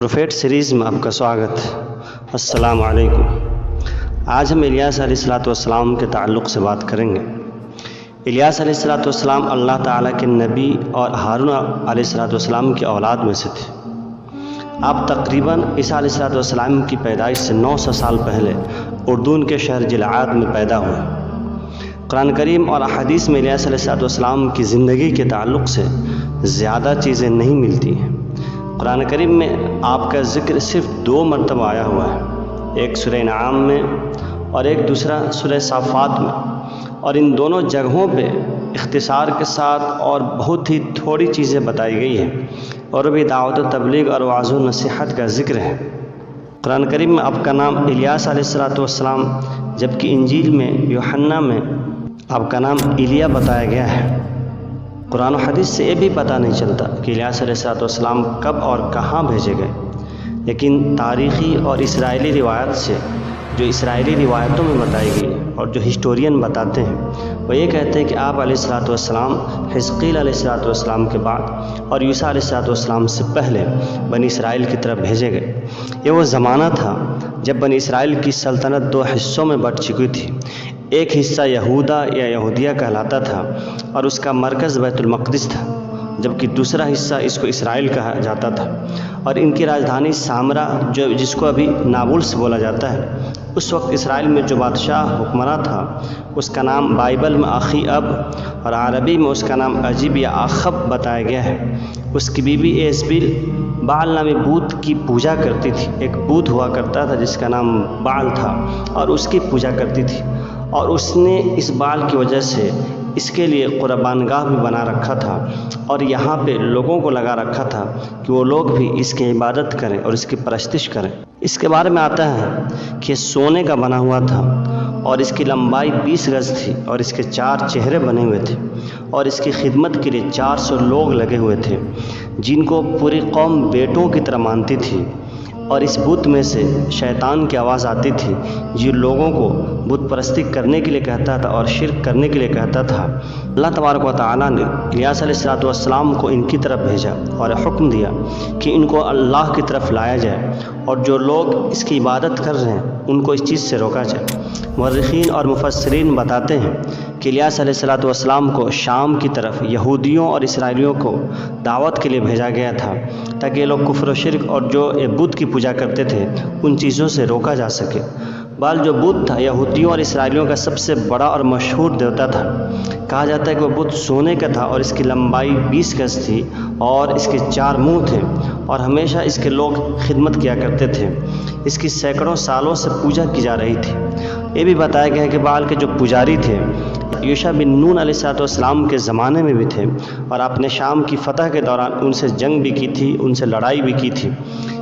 Prophet series میں آپ کا سواگت ہے۔ السلام علیکم۔ آج ہم الیاس علیہ السلام کے تعلق سے بات کریں گے۔ الیاس علیہ السلام اللہ تعالیٰ کے نبی اور ہارون علیہ السلام کی اولاد میں سے تھے۔ آپ تقریباً عیسیٰ علیہ السلام کی پیدائش سے 900 سال پہلے اردون کے شہر جلعاد میں پیدا ہوئے۔ قرآن کریم اور احادیث میں الیاس علیہ السلام کی زندگی کے تعلق سے زیادہ چیزیں نہیں ملتی ہیں۔ قرآن کریم میں آپ کا ذکر صرف 2 مرتبہ آیا ہوا ہے، ایک سورہ انعام میں اور ایک دوسرا سورہ صافات میں، اور ان دونوں جگہوں پہ اختصار کے ساتھ اور بہت ہی تھوڑی چیزیں بتائی گئی ہیں، اور بھی دعوت و تبلیغ اور وعظ و نصیحت کا ذکر ہے۔ قرآن کریم میں آپ کا نام الیاس علیہ السلام، جبکہ انجیل میں یوحنا میں آپ کا نام ایلیا بتایا گیا ہے۔ قرآن و حدیث سے یہ بھی پتہ نہیں چلتا کہ الیاس علیہ السلام کب اور کہاں بھیجے گئے، لیکن تاریخی اور اسرائیلی روایت سے، جو اسرائیلی روایتوں میں بتائی گئی اور جو ہسٹورین بتاتے ہیں، وہ یہ کہتے ہیں کہ آپ علیہ السلام حزقیل علیہ السلام کے بعد اور یوسیٰ علیہ السلام سے پہلے بنی اسرائیل کی طرف بھیجے گئے۔ یہ وہ زمانہ تھا جب بنی اسرائیل کی سلطنت 2 حصوں میں بٹ چکی تھی۔ ایک حصہ یہودا یا یہودیہ کہلاتا تھا اور اس کا مرکز بیت المقدس تھا، جبکہ دوسرا حصہ اس کو اسرائیل کہا جاتا تھا، اور ان کی راجدھانی سامرا، جس کو ابھی نابلس بولا جاتا ہے۔ اس وقت اسرائیل میں جو بادشاہ حکمراں تھا، اس کا نام بائبل میں آخی اب اور عربی میں اس کا نام عجیب یا آخب بتایا گیا ہے۔ اس کی بیوی ایزبیل بعل نامی بت کی پوجا کرتی تھی۔ ایک بت ہوا کرتا تھا جس کا نام بعل تھا، اور اس کی پوجا کرتی تھی، اور اس نے اس بعل کی وجہ سے اس کے لیے قربان گاہ بھی بنا رکھا تھا، اور یہاں پہ لوگوں کو لگا رکھا تھا کہ وہ لوگ بھی اس کی عبادت کریں اور اس کی پرستش کریں۔ اس کے بارے میں آتا ہے کہ سونے کا بنا ہوا تھا، اور اس کی لمبائی 20 گز تھی، اور اس کے 4 چہرے بنے ہوئے تھے، اور اس کی خدمت کے لیے 400 لوگ لگے ہوئے تھے، جن کو پوری قوم بیٹوں کی طرح مانتی تھی۔ اور اس بت میں سے شیطان کی آواز آتی تھی جو لوگوں کو بت پرستی کرنے کے لیے کہتا تھا اور شرک کرنے کے لیے کہتا تھا۔ اللہ تبارک و تعالیٰ نے الیاس علیہ السلام کو ان کی طرف بھیجا اور حکم دیا کہ ان کو اللہ کی طرف لایا جائے، اور جو لوگ اس کی عبادت کر رہے ہیں ان کو اس چیز سے روکا جائے۔ مورخین اور مفسرین بتاتے ہیں کہ الیاس علیہ السلام کو شام کی طرف یہودیوں اور اسرائیلیوں کو دعوت کے لیے بھیجا گیا تھا، تاکہ یہ لوگ کفر و شرک اور جو بت کی پوجا کرتے تھے ان چیزوں سے روکا جا سکے۔ بال جو بت تھا یہودیوں اور اسرائیلیوں کا سب سے بڑا اور مشہور دیوتا تھا۔ کہا جاتا ہے کہ وہ بت سونے کا تھا، اور اس کی لمبائی 20 گز تھی، اور اس کے 4 منہ تھے، اور ہمیشہ اس کے لوگ خدمت کیا کرتے تھے۔ اس کی سینکڑوں سالوں سے پوجا کی جا رہی تھی۔ یہ بھی بتایا گیا ہے کہ بال کے جو پجاری تھے یوشع بن نون علیہ السلام کے زمانے میں بھی تھے، اور آپ نے شام کی فتح کے دوران ان سے جنگ بھی کی تھی، ان سے لڑائی بھی کی تھی۔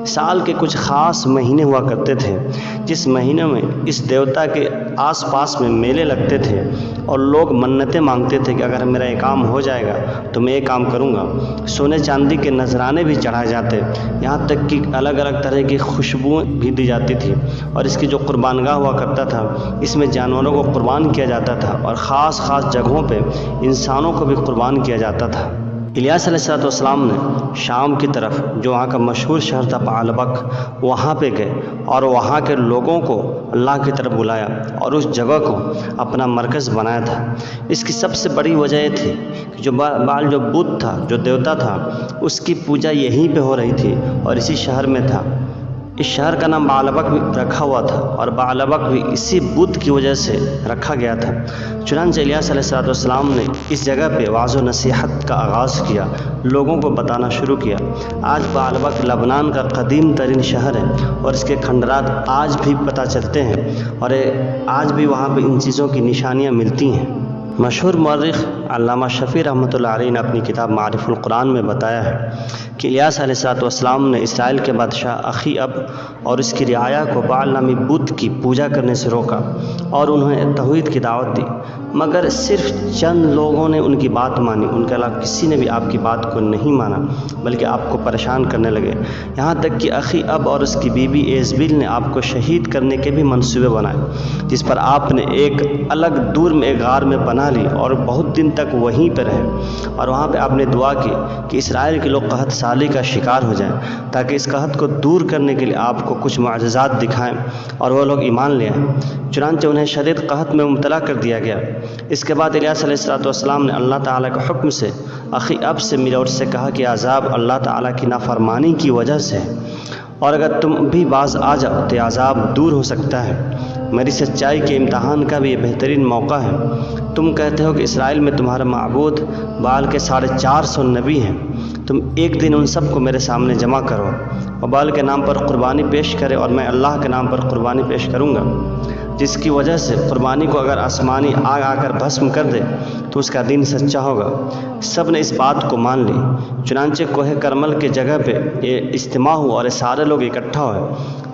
سال کے کچھ خاص مہینے ہوا کرتے تھے جس مہینے میں اس دیوتا کے آس پاس میں میلے لگتے تھے، اور لوگ منتیں مانگتے تھے کہ اگر میرا یہ کام ہو جائے گا تو میں یہ کام کروں گا۔ سونے چاندی کے نذرانے بھی چڑھائے جاتے، یہاں تک کہ الگ الگ طرح کی خوشبوئیں بھی دی جاتی تھی، اور اس کی جو قربان گاہ ہوا کرتا تھا اس میں جانوروں کو قربان کیا جاتا تھا، اور خاص جگہوں پہ انسانوں کو بھی قربان کیا جاتا تھا۔ الیاس علیہ السلام نے شام کی طرف، جو وہاں کا مشہور شہر تھا بعلبک، وہاں پہ گئے اور وہاں کے لوگوں کو اللہ کی طرف بلایا اور اس جگہ کو اپنا مرکز بنایا تھا۔ اس کی سب سے بڑی وجہ یہ تھی کہ جو بعل جو بت تھا، جو دیوتا تھا، اس کی پوجا یہیں پہ ہو رہی تھی اور اسی شہر میں تھا۔ اس شہر کا نام بعلبک بھی رکھا ہوا تھا، اور بعلبک بھی اسی بت کی وجہ سے رکھا گیا تھا۔ چنانچہ الیاس علیہ السلام نے اس جگہ پہ وعظ و نصیحت کا آغاز کیا، لوگوں کو بتانا شروع کیا۔ آج بعلبک لبنان کا قدیم ترین شہر ہے، اور اس کے کھنڈرات آج بھی پتہ چلتے ہیں، اور آج بھی وہاں پہ ان چیزوں کی نشانیاں ملتی ہیں۔ مشہور مورخ علامہ شفیع رحمۃ اللہ علیہ نے اپنی کتاب معارف القرآن میں بتایا ہے کہ الیاس علیہ السلام نے اسرائیل کے بادشاہ اخی اب اور اس کی رعایا کو بعل نامی بت کی پوجا کرنے سے روکا، اور انہیں توحید کی دعوت دی، مگر صرف چند لوگوں نے ان کی بات مانی۔ ان کے علاوہ کسی نے بھی آپ کی بات کو نہیں مانا، بلکہ آپ کو پریشان کرنے لگے، یہاں تک کہ اخی اب اور اس کی بیوی ایزبیل نے آپ کو شہید کرنے کے بھی منصوبے بنائے، جس پر آپ نے ایک الگ دور میں ایک غار میں پناہ لی اور بہت دن تک وہیں پر رہے اور وہاں پہ آپ نے دعا کی کہ اسرائیل کے لوگ قحط سالی کا شکار ہو جائیں، تاکہ اس قحط کو دور کرنے کے لیے آپ کو کچھ معجزات دکھائیں اور وہ لوگ ایمان لے آئیں۔ چنانچہ انہیں شدید قحط میں مبتلا کر دیا گیا۔ اس کے بعد الیاس علیہ السلام نے اللہ تعالیٰ کے حکم سے اخی اب سے ملا اور اس سے کہا کہ عذاب اللہ تعالیٰ کی نافرمانی کی وجہ سے ہے، اور اگر تم بھی باز آ جاؤ تو عذاب دور ہو سکتا ہے۔ میری سچائی کے امتحان کا بھی یہ بہترین موقع ہے۔ تم کہتے ہو کہ اسرائیل میں تمہارا معبود بال کے 450 نبی ہیں، تم ایک دن ان سب کو میرے سامنے جمع کرو اور بال کے نام پر قربانی پیش کرے اور میں اللہ کے نام پر قربانی پیش کروں گا، جس کی وجہ سے قربانی کو اگر آسمانی آگ آ کر بھسم کر دے تو اس کا دین سچا ہوگا۔ سب نے اس بات کو مان لی۔ چنانچہ کوہ کرمل کے جگہ پہ یہ اجتماع ہوا اور یہ سارے لوگ اکٹھا ہوئے۔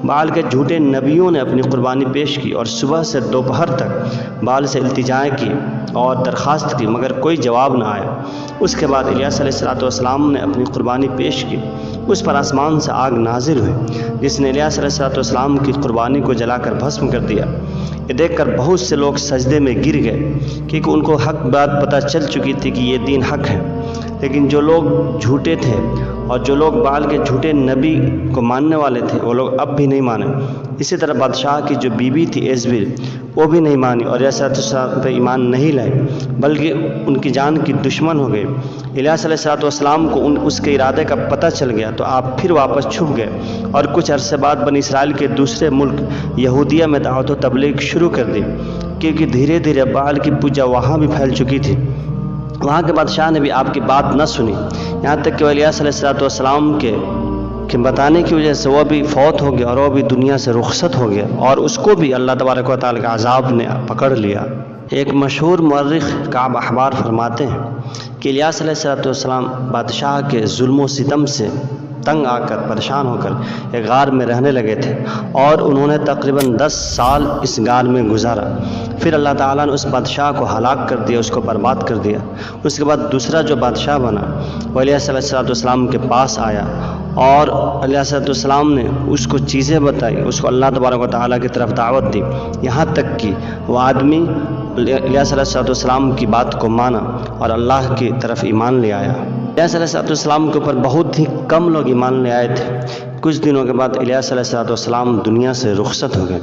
بال کے جھوٹے نبیوں نے اپنی قربانی پیش کی اور صبح سے دوپہر تک بال سے التجائیں کی اور درخواست کی، مگر کوئی جواب نہ آیا۔ اس کے بعد الیاس علیہ السلام نے اپنی قربانی پیش کی۔ اس پر آسمان سے آگ نازل ہوئی جس نے الیاس علیہ السلام کی قربانی کو جلا کر بھسم کر دیا۔ یہ دیکھ کر بہت سے لوگ سجدے میں گر گئے، کیونکہ ان کو حق بات پتہ چل چکی تھی کہ یہ دین حق ہے۔ لیکن جو لوگ جھوٹے تھے اور جو لوگ بال کے جھوٹے نبی کو ماننے والے تھے وہ لوگ اب بھی نہیں مانے۔ اسی طرح بادشاہ کی جو بیوی تھی ایزبیل، وہ بھی نہیں مانی اور الیاس علیہ السلام پہ ایمان نہیں لائے، بلکہ ان کی جان کی دشمن ہو گئے۔ الیاس علیہ السلام کو اس کے ارادے کا پتہ چل گیا تو آپ پھر واپس چھپ گئے اور کچھ عرصے بعد بنی اسرائیل کے دوسرے ملک یہودیہ میں دعوت و تبلیغ شروع کر دی، کیونکہ دھیرے دھیرے بال کی پوجا وہاں بھی پھیل چکی تھی۔ وہاں کے بادشاہ نے بھی آپ کی بات نہ سنی، یہاں تک کہ الیاس علیہ السلام کے بتانے کی وجہ سے وہ بھی فوت ہو گیا اور وہ بھی دنیا سے رخصت ہو گیا اور اس کو بھی اللہ تبارک و تعالیٰ کا عذاب نے پکڑ لیا۔ ایک مشہور مورخ کعب احبار فرماتے ہیں کہ الیاس علیہ السلام بادشاہ کے ظلم و ستم سے تنگ آ کر پریشان ہو کر ایک غار میں رہنے لگے تھے اور انہوں نے تقریباً 10 سال اس غار میں گزارا۔ پھر اللہ تعالیٰ نے اس بادشاہ کو ہلاک کر دیا، اس کو برباد کر دیا۔ اس کے بعد دوسرا جو بادشاہ بنا وہ الیاس علیہ السلام کے پاس آیا اور الیاس علیہ السلام نے اس کو چیزیں بتائی، اس کو اللہ تبارک و تعالیٰ کی طرف دعوت دی، یہاں تک کہ وہ آدمی الیاس علیہ السلام کی بات کو مانا اور اللہ کی طرف ایمان لے آیا۔ الیاس علیہ السلام کے اوپر بہت ہی کم لوگ ایمان لے آئے تھے۔ کچھ دنوں کے بعد الیاس علیہ السلام دنیا سے رخصت ہو گئے۔